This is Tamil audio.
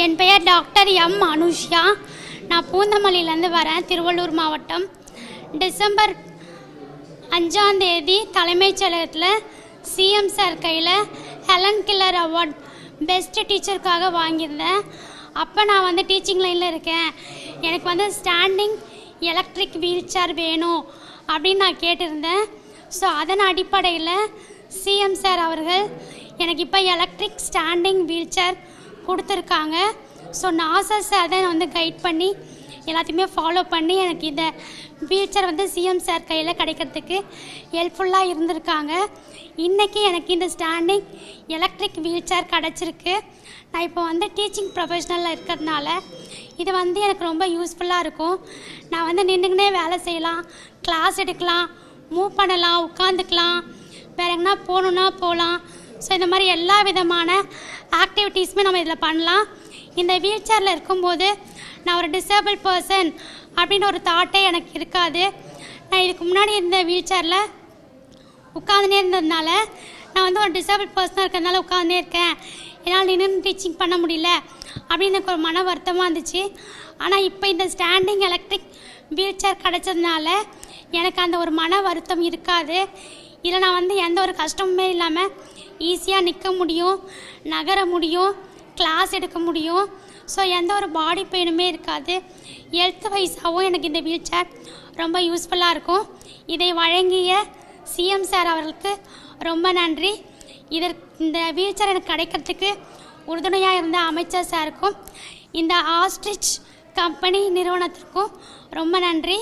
என் பெயர் டாக்டர் எம் அனுஷ்யா. நான் பூந்தமல்லியிலேருந்து வரேன், திருவள்ளூர் மாவட்டம். டிசம்பர் 5ஆம் தேதி தலைமைச் செயலகத்தில் சிஎம் சார் கையில் ஹெலன் கில்லர் அவார்ட் பெஸ்ட் டீச்சருக்காக வாங்கியிருந்தேன். அப்போ நான் டீச்சிங் லைனில் இருக்கேன். எனக்கு ஸ்டாண்டிங் எலக்ட்ரிக் வீல் சேர் வேணும் அப்படின்னு நான் கேட்டிருந்தேன். ஸோ அதன் அடிப்படையில் சிஎம் சார் அவர்கள் எனக்கு இப்போ எலக்ட்ரிக் ஸ்டாண்டிங் வீல் சேர் கொடுத்துருக்காங்க. ஸோ நாசா சார் தான் கைட் பண்ணி எல்லாத்தையுமே ஃபாலோ பண்ணி எனக்கு இந்த வீல் சேர் சிஎம் சார் கையில் கிடைக்கிறதுக்கு ஹெல்ப்ஃபுல்லாக இருந்திருக்காங்க. இன்றைக்கி எனக்கு இந்த ஸ்டாண்டிங் எலக்ட்ரிக் வீல் சேர் கிடச்சிருக்கு. நான் இப்போ டீச்சிங் ப்ரொஃபஷ்னலில் இருக்கிறதுனால இது எனக்கு ரொம்ப யூஸ்ஃபுல்லாக இருக்கும். நான் நின்றுக்கினே வேலை செய்யலாம், கிளாஸ் எடுக்கலாம், மூவ் பண்ணலாம், உட்காந்துக்கலாம், வேறு எங்கன்னா போகணுன்னா போகலாம். ஸோ இந்த மாதிரி எல்லா விதமான ஆக்டிவிட்டீஸுமே நம்ம இதில் பண்ணலாம். இந்த வீல் சேரில் இருக்கும்போது நான் ஒரு டிசேபிள் பர்சன் அப்படின்னு ஒரு தாட்டே எனக்கு இருக்காது. நான் இதுக்கு முன்னாடி இருந்த வீல் சேரில் உட்காந்துனே இருந்ததுனால நான் ஒரு டிசேபிள் பர்சனாக இருக்கிறதுனால உட்காந்துனே இருக்கேன், என்னால் நின்று டீச்சிங் பண்ண முடியல அப்படின்னு எனக்கு ஒரு மன வருத்தமாக இருந்துச்சு. ஆனால் இப்போ இந்த ஸ்டாண்டிங் எலக்ட்ரிக் வீல் சேர் கிடச்சதுனால எனக்கு அந்த ஒரு மன வருத்தம் இருக்காது. இதில் நான் எந்த ஒரு கஷ்டமுமே இல்லாமல் ஈஸியாக நிற்க முடியும், நகர முடியும், கிளாஸ் எடுக்க முடியும். ஸோ எந்த ஒரு பாடி பெயினுமே இருக்காது. ஹெல்த் வைஸாகவும் எனக்கு இந்த வீல் சேர் ரொம்ப யூஸ்ஃபுல்லாக இருக்கும். இதை வழங்கிய சிஎம் சார் அவர்களுக்கு ரொம்ப நன்றி. இந்த வீல் சேர் எனக்கு கிடைக்கிறதுக்கு உறுதுணையாக இருந்த அமைச்சர் சாருக்கும் இந்த ஆஸ்ட்ரிச் கம்பெனி நிறுவனத்திற்கும் ரொம்ப நன்றி.